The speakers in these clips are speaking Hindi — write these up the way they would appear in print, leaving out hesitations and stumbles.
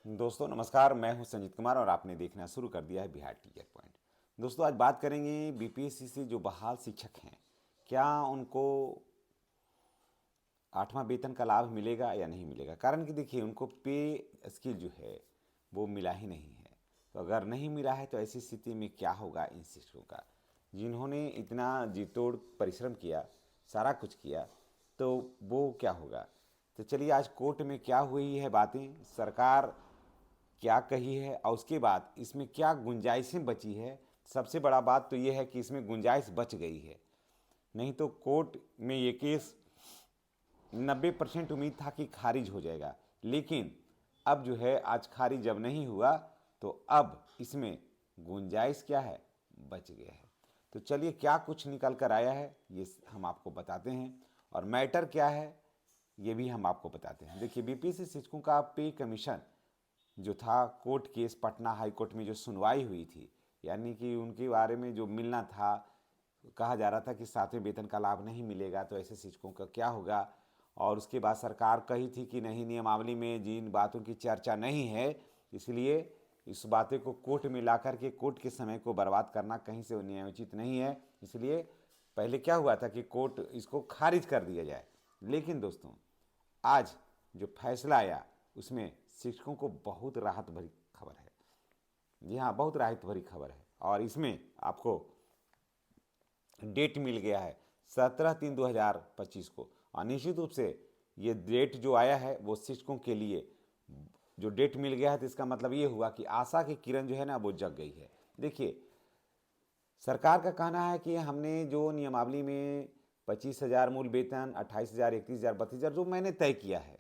दोस्तों नमस्कार, मैं हूं संजीत कुमार और आपने देखना शुरू कर दिया है बिहार टीचर पॉइंट। दोस्तों आज बात करेंगे बीपीएससी से जो बहाल शिक्षक हैं, क्या उनको 8वां वेतन का लाभ मिलेगा या नहीं मिलेगा। कारण कि देखिए उनको पे स्केल जो है वो मिला ही नहीं है। तो अगर नहीं मिला है तो ऐसी स्थिति में क्या होगा इन शिक्षकों का, जिन्होंने इतना जी तोड़ परिश्रम किया, सारा कुछ किया, तो वो क्या होगा। तो चलिए आज कोर्ट में क्या हुई है बातें, सरकार क्या कही है और उसके बाद इसमें क्या गुंजाइशें बची है। सबसे बड़ा बात तो ये है कि इसमें गुंजाइश बच गई है, नहीं तो कोर्ट में ये केस 90% उम्मीद था कि खारिज हो जाएगा। लेकिन अब जो है आज खारिज जब नहीं हुआ तो अब इसमें गुंजाइश क्या है, बच गया है। तो चलिए क्या कुछ निकल कर आया है ये हम आपको बताते हैं, और मैटर क्या है ये भी हम आपको बताते हैं। देखिए बीपीएससी शिक्षकों का पे कमीशन जो था, court case Patna high court में जो सुनवाई हुई थी, यानी कि उनके बारे में जो मिलना था, कहा जा रहा था कि 7वें वेतन का लाभ नहीं मिलेगा तो ऐसे शिक्षकों का क्या होगा। और उसके बाद सरकार कही थी कि नहीं, नियमावली में जिन बातों की चर्चा नहीं है, इसलिए इस बातें को कोर्ट में ला करके कोर्ट के समय को बर्बाद करना कहीं से न्यायोचित नहीं है। इसलिए पहले क्या हुआ था कि कोर्ट इसको खारिज कर दिया जाए। लेकिन दोस्तों आज जो फैसला आया उसमें शिक्षकों को बहुत राहत भरी खबर है। जी हाँ, बहुत राहत भरी खबर है, और इसमें आपको डेट मिल गया है 17/3/2025 को। और निश्चित रूप से ये डेट जो आया है वो शिक्षकों के लिए जो डेट मिल गया है, तो इसका मतलब ये हुआ कि आशा की किरण जो है ना वो जग गई है। देखिए सरकार का कहना है कि हमने जो नियमावली में 25,000 मूल वेतन, 28,000, 31,000, 32,000 जो मैंने तय किया है,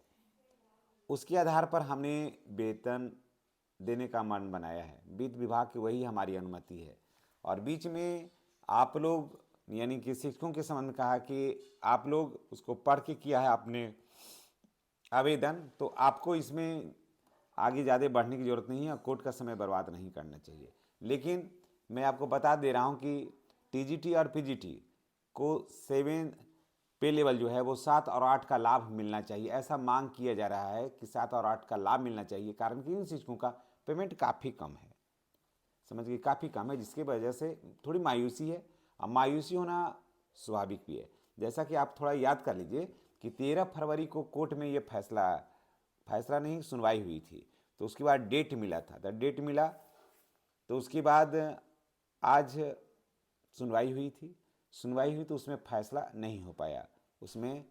उसके आधार पर हमने वेतन देने का मन बनाया है। वित्त विभाग की वही हमारी अनुमति है। और बीच में आप लोग यानी कि शिक्षकों के संबंध में कहा कि आप लोग उसको पढ़ के किया है आपने आवेदन, तो आपको इसमें आगे ज़्यादा बढ़ने की ज़रूरत नहीं है और कोर्ट का समय बर्बाद नहीं करना चाहिए। लेकिन मैं आपको बता दे रहा हूँ कि टीजीटी और पीजीटी को 7 पे लेवल जो है वो 7 और 8 का लाभ मिलना चाहिए। ऐसा मांग किया जा रहा है कि 7 और 8 का लाभ मिलना चाहिए, कारण कि इन शिक्षकों का पेमेंट काफ़ी कम है, समझ गए, काफ़ी कम है, जिसकी वजह से थोड़ी मायूसी है। अब मायूसी होना स्वाभाविक भी है। जैसा कि आप थोड़ा याद कर लीजिए कि 13 फरवरी को कोर्ट में ये फैसला फैसला नहीं सुनवाई हुई थी, तो उसके बाद डेट मिला था, तो डेट मिला तो उसके बाद आज सुनवाई हुई थी। सुनवाई हुई तो उसमें फैसला नहीं हो पाया। उसमें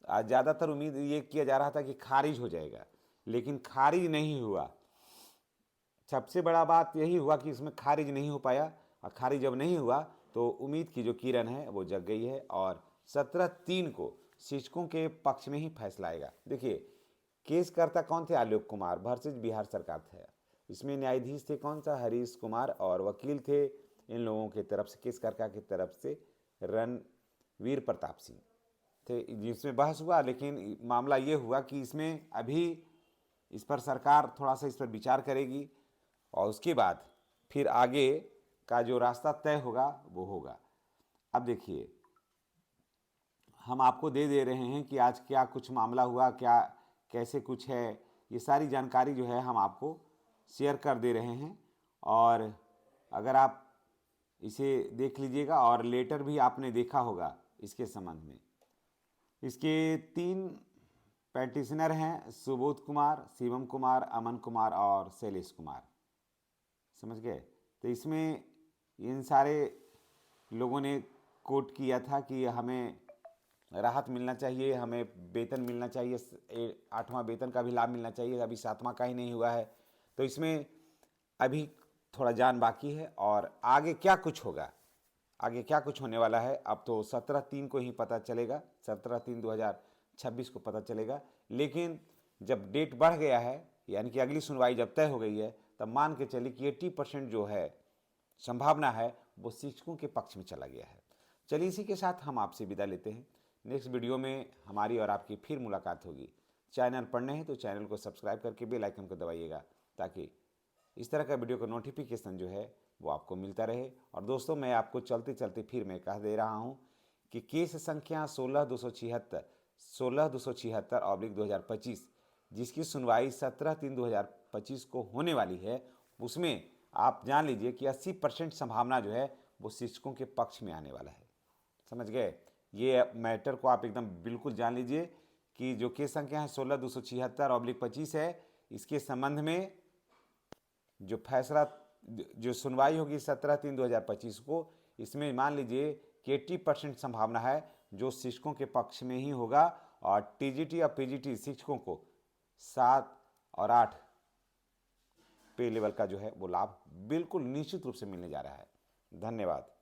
आज ज़्यादातर उम्मीद ये किया जा रहा था कि खारिज हो जाएगा, लेकिन खारिज नहीं हुआ। सबसे बड़ा बात यही हुआ कि इसमें खारिज नहीं हो पाया, और खारिज जब नहीं हुआ तो उम्मीद की जो किरण है वो जग गई है, और 17/3 को शिक्षकों के पक्ष में ही फैसला आएगा। देखिए केसकर्ता कौन थे, आलोक कुमार वर्सेज बिहार सरकार थे। इसमें न्यायाधीश थे कौन सा, हरीश कुमार, और वकील थे इन लोगों की तरफ से, केसकर्ता की तरफ से रणवीर प्रताप सिंह थे, जिसमें बहस हुआ। लेकिन मामला ये हुआ कि इसमें अभी इस पर सरकार थोड़ा सा इस पर विचार करेगी, और उसके बाद फिर आगे का जो रास्ता तय होगा वो होगा। अब देखिए हम आपको दे दे रहे हैं कि आज क्या कुछ मामला हुआ, क्या कैसे कुछ है, ये सारी जानकारी जो है हम आपको शेयर कर दे रहे हैं। और अगर आप इसे देख लीजिएगा, और लेटर भी आपने देखा होगा इसके संबंध में। इसके 3 पैटिशनर हैं, सुबोध कुमार, शिवम कुमार, अमन कुमार और शैलेश कुमार, समझ गए। तो इसमें इन सारे लोगों ने कोट किया था कि हमें राहत मिलना चाहिए, हमें वेतन मिलना चाहिए, 8वां वेतन का भी लाभ मिलना चाहिए। अभी 7वां का ही नहीं हुआ है, तो इसमें अभी थोड़ा जान बाकी है। और आगे क्या कुछ होगा, आगे क्या कुछ होने वाला है, अब तो 17/3 को ही पता चलेगा, 17/3/2026 को पता चलेगा। लेकिन जब डेट बढ़ गया है, यानी कि अगली सुनवाई जब तय हो गई है, तब मान के चलिए कि 80% जो है संभावना है वो शिक्षकों के पक्ष में चला गया है। चलिए इसी के साथ हम आपसे विदा लेते हैं। नेक्स्ट वीडियो में हमारी और आपकी फिर मुलाकात होगी। चैनल पर नए हैं तो चैनल को सब्सक्राइब करके बेल आइकन को दबाइएगा, ताकि इस तरह का वीडियो का नोटिफिकेशन जो है वो आपको मिलता रहे। और दोस्तों मैं आपको चलते चलते फिर मैं कह दे रहा हूँ कि केस संख्या 16,276 16,276/2025, जिसकी सुनवाई 17/3/2025 2025 को होने वाली है उसमें आप जान लीजिए कि 80% संभावना जो है वो शिक्षकों के पक्ष में आने वाला है। समझ गए? ये मैटर को आप एकदम बिल्कुल जान लीजिए कि जो केस संख्या है 16/276/25 है, इसके संबंध में जो फैसला जो सुनवाई होगी 17/3/2025 को, इसमें मान लीजिए कि 80% संभावना है जो शिक्षकों के पक्ष में ही होगा और टीजीटी और पीजीटी शिक्षकों को 7 और 8 पे लेवल का जो है वो लाभ बिल्कुल निश्चित रूप से मिलने जा रहा है। धन्यवाद।